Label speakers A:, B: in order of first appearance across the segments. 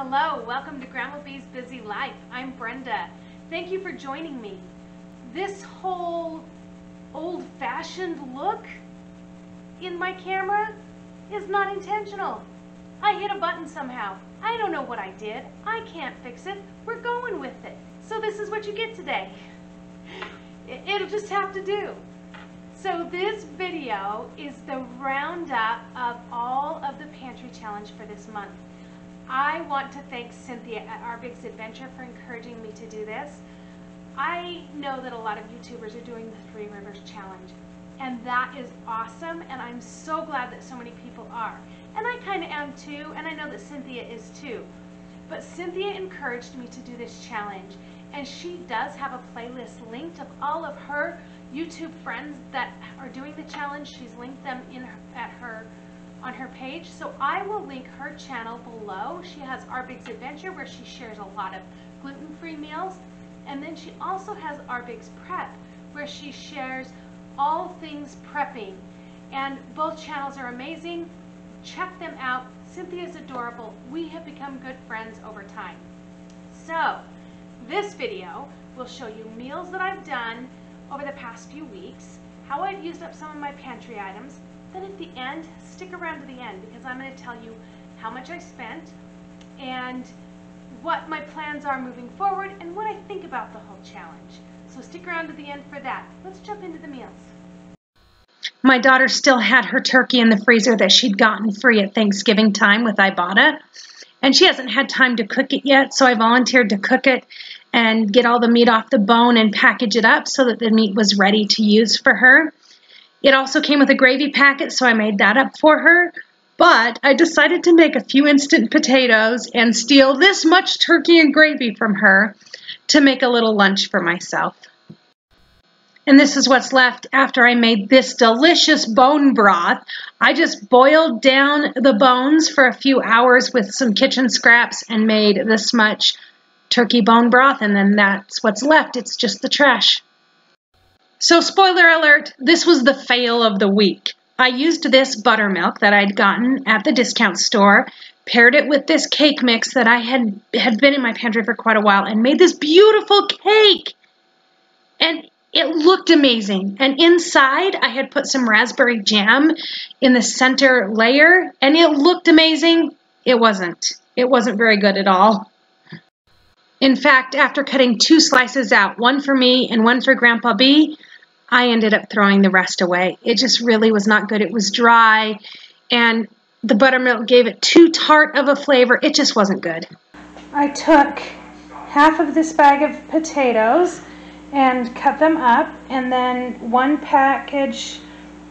A: Hello, welcome to Grandma B's Busy Life. I'm Brenda. Thank you for joining me. This whole old-fashioned look in my camera is not intentional. I hit a button somehow. I don't know what I did. I can't fix it. We're going with it. So this is what you get today. It'll just have to do. So this video is the roundup of all of the Pantry Challenge for this month. I want to thank Cynthia at Our Big's Adventure for encouraging me to do this. I know that a lot of YouTubers are doing the Three Rivers Challenge, and that is awesome, and I'm so glad that so many people are. And I kind of am too, and I know that Cynthia is too. But Cynthia encouraged me to do this challenge, and she does have a playlist linked of all of her YouTube friends that are doing the challenge. She's linked them on her page, so I will link her channel below. She has Our Big's Adventure, where she shares a lot of gluten-free meals, and then she also has Our Big's Prep, where she shares all things prepping, and both channels are amazing. Check them out. Cynthia's adorable. We have become good friends over time. So this video will show you meals that I've done over the past few weeks, how I've used up some of my pantry items. Then at the end, stick around to the end, because I'm going to tell you how much I spent and what my plans are moving forward and what I think about the whole challenge. So stick around to the end for that. Let's jump into the meals.
B: My daughter still had her turkey in the freezer that she'd gotten free at Thanksgiving time with Ibotta, and she hasn't had time to cook it yet, so I volunteered to cook it and get all the meat off the bone and package it up so that the meat was ready to use for her. It also came with a gravy packet, so I made that up for her. But I decided to make a few instant potatoes and steal this much turkey and gravy from her to make a little lunch for myself. And this is what's left after I made this delicious bone broth. I just boiled down the bones for a few hours with some kitchen scraps and made this much turkey bone broth, and then that's what's left. It's just the trash. So spoiler alert, this was the fail of the week. I used this buttermilk that I'd gotten at the discount store, paired it with this cake mix that I had been in my pantry for quite a while, and made this beautiful cake. And it looked amazing. And inside, I had put some raspberry jam in the center layer, and it looked amazing. It wasn't. It wasn't very good at all. In fact, after cutting 2 slices out, one for me and one for Grandpa B, I ended up throwing the rest away. It just really was not good. It was dry, and the buttermilk gave it too tart of a flavor. It just wasn't good.
A: I took half of this bag of potatoes and cut them up, and then 1 package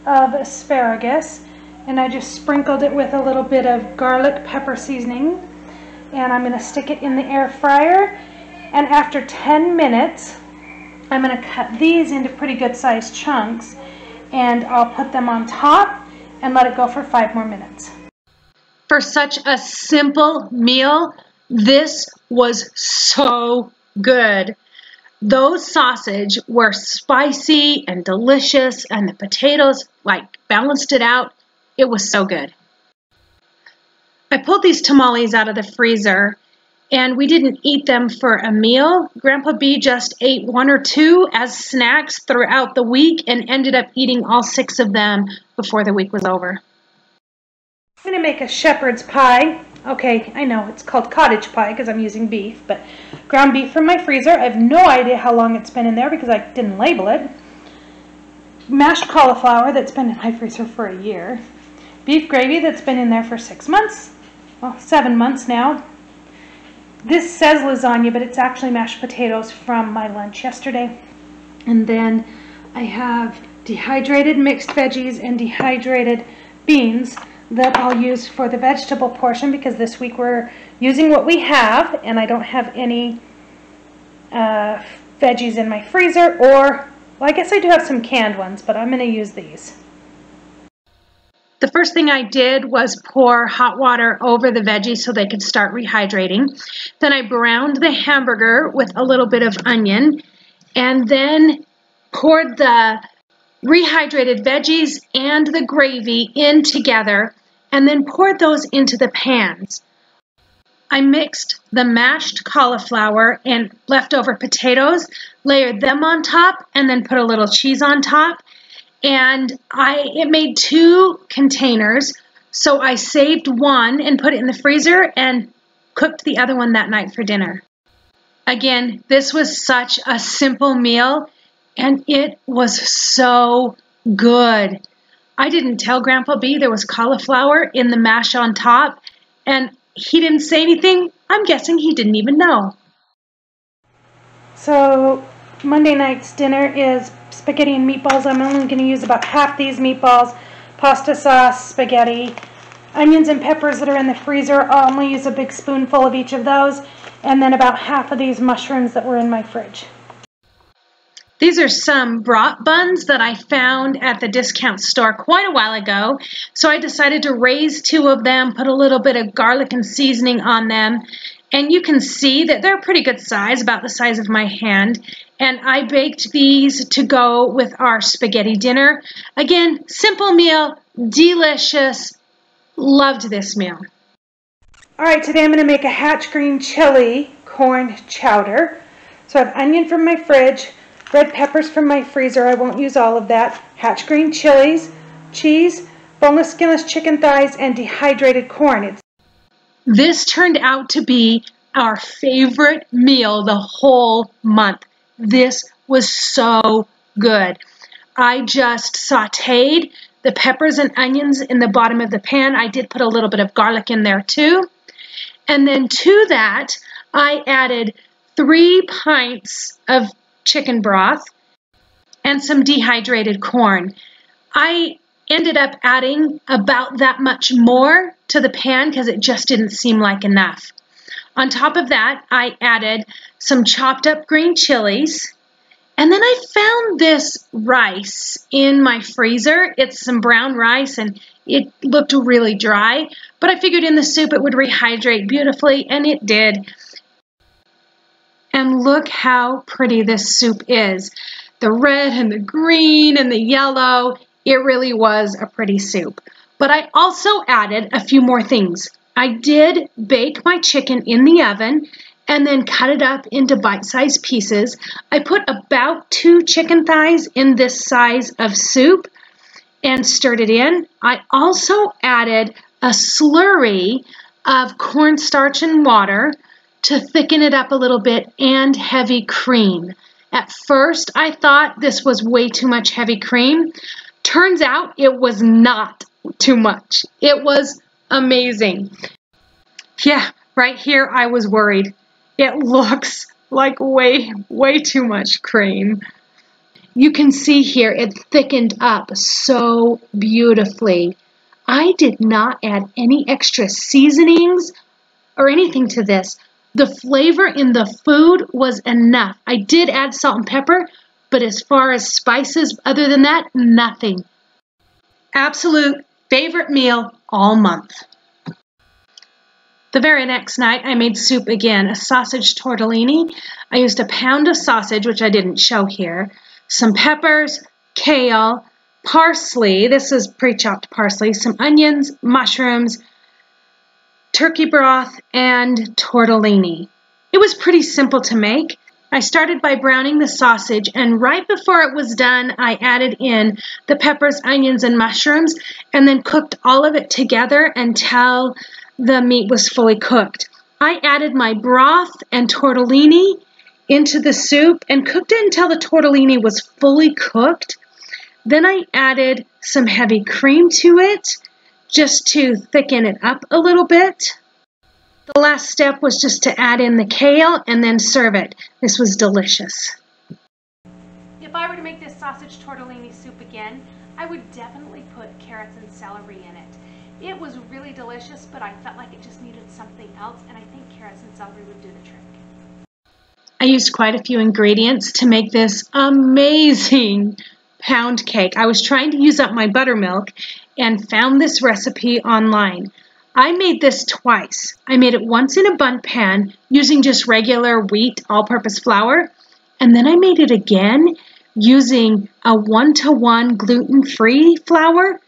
A: of asparagus, and I just sprinkled it with a little bit of garlic pepper seasoning, and I'm going to stick it in the air fryer, and after 10 minutes I'm going to cut these into pretty good sized chunks, and I'll put them on top and let it go for 5 more minutes.
B: For such a simple meal, this was so good. Those sausage were spicy and delicious, and the potatoes balanced it out. It was so good. I pulled these tamales out of the freezer, and we didn't eat them for a meal. Grandpa B just ate 1 or 2 as snacks throughout the week and ended up eating all 6 of them before the week was over.
A: I'm going to make a shepherd's pie. Okay, I know it's called cottage pie because I'm using beef, but ground beef from my freezer. I have no idea how long it's been in there because I didn't label it. Mashed cauliflower that's been in my freezer for a year. Beef gravy that's been in there for 6 months. Well, 7 months now. This says lasagna, but it's actually mashed potatoes from my lunch yesterday. And then I have dehydrated mixed veggies and dehydrated beans that I'll use for the vegetable portion, because this week we're using what we have, and I don't have any veggies in my freezer, or, well, I guess I do have some canned ones, but I'm going to use these.
B: The first thing I did was pour hot water over the veggies so they could start rehydrating. Then I browned the hamburger with a little bit of onion, and then poured the rehydrated veggies and the gravy in together, and then poured those into the pans. I mixed the mashed cauliflower and leftover potatoes, layered them on top, and then put a little cheese on top. And it made 2 containers, so I saved one and put it in the freezer and cooked the other one that night for dinner. Again, this was such a simple meal, and it was so good. I didn't tell Grandpa B there was cauliflower in the mash on top, and he didn't say anything. I'm guessing he didn't even know.
A: So Monday night's dinner is spaghetti and meatballs. I'm only going to use about half these meatballs, pasta sauce, spaghetti, onions and peppers that are in the freezer. I'll only use a big spoonful of each of those, and then about half of these mushrooms that were in my fridge.
B: These are some brat buns that I found at the discount store quite a while ago. So I decided to raise 2 of them, put a little bit of garlic and seasoning on them. And you can see that they're pretty good size, about the size of my hand. And I baked these to go with our spaghetti dinner. Again, simple meal, delicious. Loved this meal.
A: All right, today I'm going to make a hatch green chili corn chowder. So I have onion from my fridge, red peppers from my freezer. I won't use all of that. Hatch green chilies, cheese, boneless, skinless chicken thighs, and dehydrated corn.
B: This turned out to be our favorite meal the whole month. This was so good. I just sauteed the peppers and onions in the bottom of the pan. I did put a little bit of garlic in there too. And then to that, I added 3 pints of chicken broth and some dehydrated corn. I ended up adding about that much more to the pan because it just didn't seem like enough. On top of that, I added some chopped up green chilies. And then I found this rice in my freezer. It's some brown rice and it looked really dry, but I figured in the soup it would rehydrate beautifully, and it did. And look how pretty this soup is. The red and the green and the yellow. It really was a pretty soup. But I also added a few more things. I did bake my chicken in the oven and then cut it up into bite-sized pieces. I put about 2 chicken thighs in this size of soup and stirred it in. I also added a slurry of cornstarch and water to thicken it up a little bit, and heavy cream. At first, I thought this was way too much heavy cream. Turns out it was not too much. It was amazing. Yeah, right here I was worried. It looks like way too much cream. You can see here it thickened up so beautifully. I did not add any extra seasonings or anything to this. The flavor in the food was enough. I did add salt and pepper, but as far as spices, other than that, nothing. Absolute favorite meal all month. The very next night, I made soup again, a sausage tortellini. I used a pound of sausage, which I didn't show here, some peppers, kale, parsley, this is pre-chopped parsley, some onions, mushrooms, turkey broth, and tortellini. It was pretty simple to make. I started by browning the sausage, and right before it was done, I added in the peppers, onions, and mushrooms, and then cooked all of it together until the meat was fully cooked. I added my broth and tortellini into the soup and cooked it until the tortellini was fully cooked. Then I added some heavy cream to it just to thicken it up a little bit. The last step was just to add in the kale and then serve it. This was delicious.
A: If I were to make this sausage tortellini soup again, I would definitely put carrots and celery in it. It was really delicious, but I felt like it just needed something else, and I think carrots and celery would do the trick.
B: I used quite a few ingredients to make this amazing pound cake. I was trying to use up my buttermilk and found this recipe online. I made this twice. I made it once in a bun pan using just regular wheat all-purpose flour, and then I made it again using a 1-to-1 gluten-free flour.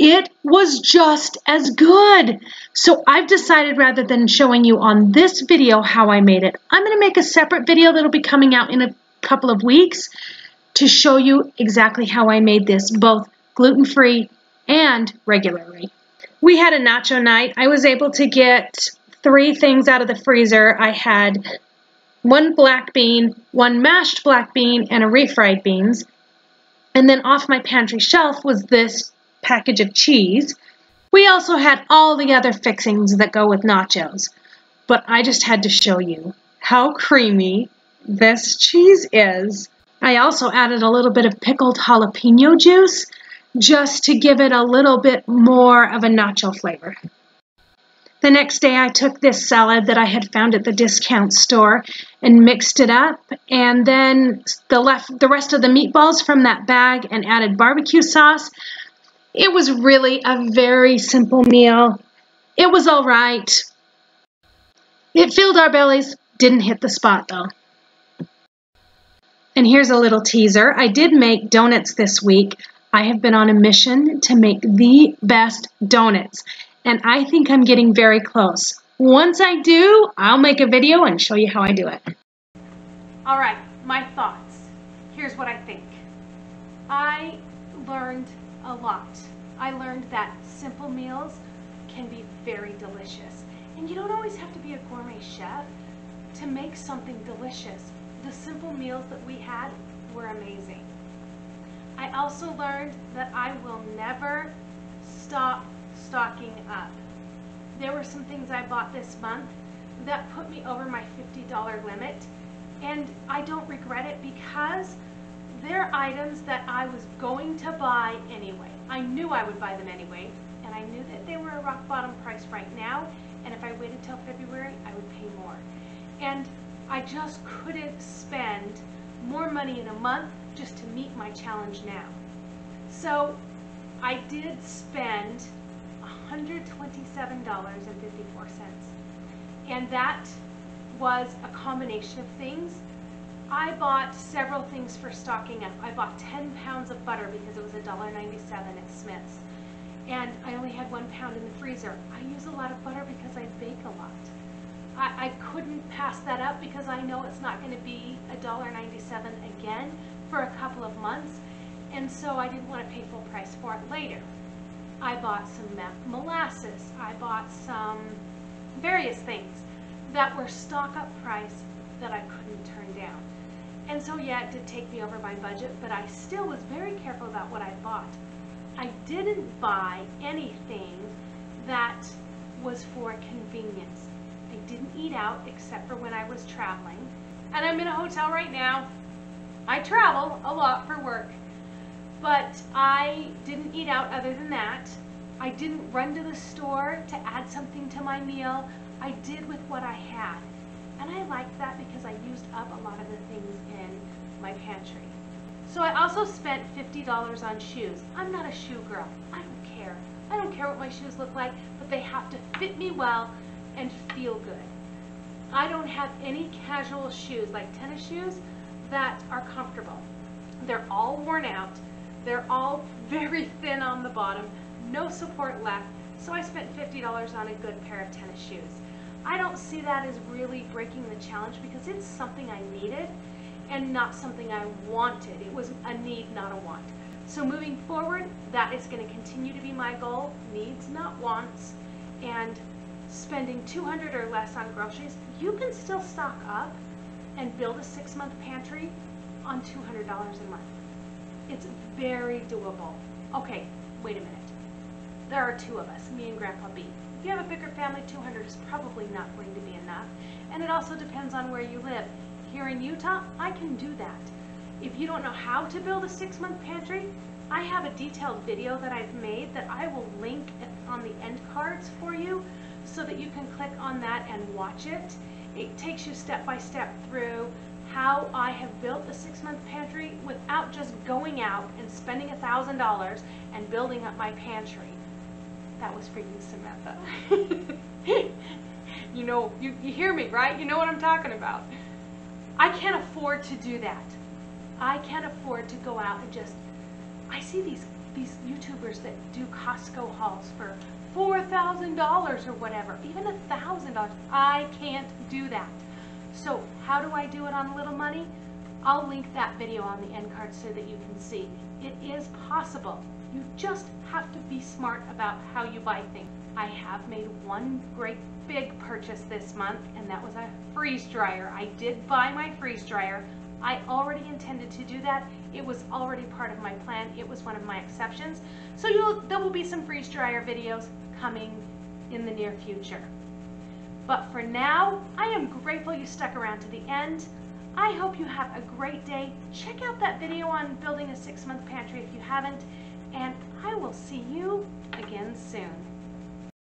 B: it was just as good. So I've decided rather than showing you on this video how I made it, I'm going to make a separate video that'll be coming out in a couple of weeks to show you exactly how I made this, both gluten-free and regularly. We had a nacho night. I was able to get 3 things out of the freezer. I had 1 black bean, 1 mashed black bean, and a refried beans. And then off my pantry shelf was this package of cheese. We also had all the other fixings that go with nachos. But I just had to show you how creamy this cheese is. I also added a little bit of pickled jalapeno juice just to give it a little bit more of a nacho flavor. The next day I took this salad that I had found at the discount store and mixed it up, and then the rest of the meatballs from that bag and added barbecue sauce. It was really a very simple meal. It was all right. It filled our bellies, didn't hit the spot though. And here's a little teaser. I did make donuts this week. I have been on a mission to make the best donuts, and I think I'm getting very close. Once I do, I'll make a video and show you how I do it.
A: All right, my thoughts. Here's what I think. I learned a lot. I learned that simple meals can be very delicious. And you don't always have to be a gourmet chef to make something delicious. The simple meals that we had were amazing. I also learned that I will never stop stocking up. There were some things I bought this month that put me over my $50 limit, and I don't regret it because they're items that I was going to buy anyway. I knew I would buy them anyway, and I knew that they were a rock bottom price right now, and if I waited till February, I would pay more. And I just couldn't spend more money in a month just to meet my challenge now. So I did spend $127.54, and that was a combination of things. I bought several things for stocking up. I bought 10 pounds of butter because it was $1.97 at Smith's, and I only had 1 pound in the freezer. I use a lot of butter because I bake a lot. I couldn't pass that up because I know it's not going to be $1.97 again for a couple of months, and so I didn't want to pay full price for it later. I bought some molasses. I bought some various things that were stock up price that I couldn't turn down. And so yeah, it did take me over my budget, but I still was very careful about what I bought. I didn't buy anything that was for convenience. I didn't eat out except for when I was traveling. And I'm in a hotel right now. I travel a lot for work, but I didn't eat out other than that. I didn't run to the store to add something to my meal. I did with what I had. And I liked that because I used up a lot of the things in my pantry. So I also spent $50 on shoes. I'm not a shoe girl. I don't care. I don't care what my shoes look like, but they have to fit me well and feel good. I don't have any casual shoes like tennis shoes that are comfortable. They're all worn out. They're all very thin on the bottom, no support left, so I spent $50 on a good pair of tennis shoes. I don't see that as really breaking the challenge because it's something I needed and not something I wanted. It was a need, not a want. So moving forward, that is going to continue to be my goal, needs, not wants, and spending $200 or less on groceries. You can still stock up and build a 6-month pantry on $200 a month. It's very doable. Okay, wait a minute. There are 2 of us, me and Grandpa B. If you have a bigger family, 200 is probably not going to be enough. And it also depends on where you live. Here in Utah, I can do that. If you don't know how to build a 6-month pantry, I have a detailed video that I've made that I will link on the end cards for you so that you can click on that and watch it. It takes you step by step through how I have built a 6-month pantry without just going out and spending $1,000 and building up my pantry. That was for you, Samantha. You know, you hear me, right? You know what I'm talking about. I can't afford to do that. I can't afford to go out and just, I see these these YouTubers that do Costco hauls for $4,000 or whatever, even $1,000. I can't do that. So how do I do it on little money? I'll link that video on the end card so that you can see. It is possible. You just have to be smart about how you buy things. I have made one great big purchase this month, and that was a freeze dryer. I did buy my freeze dryer. I already intended to do that. It was already part of my plan. It was one of my exceptions. So there will be some freeze dryer videos coming in the near future. But for now, I am grateful you stuck around to the end. I hope you have a great day. Check out that video on building a 6-month pantry if you haven't, and I will see you again soon.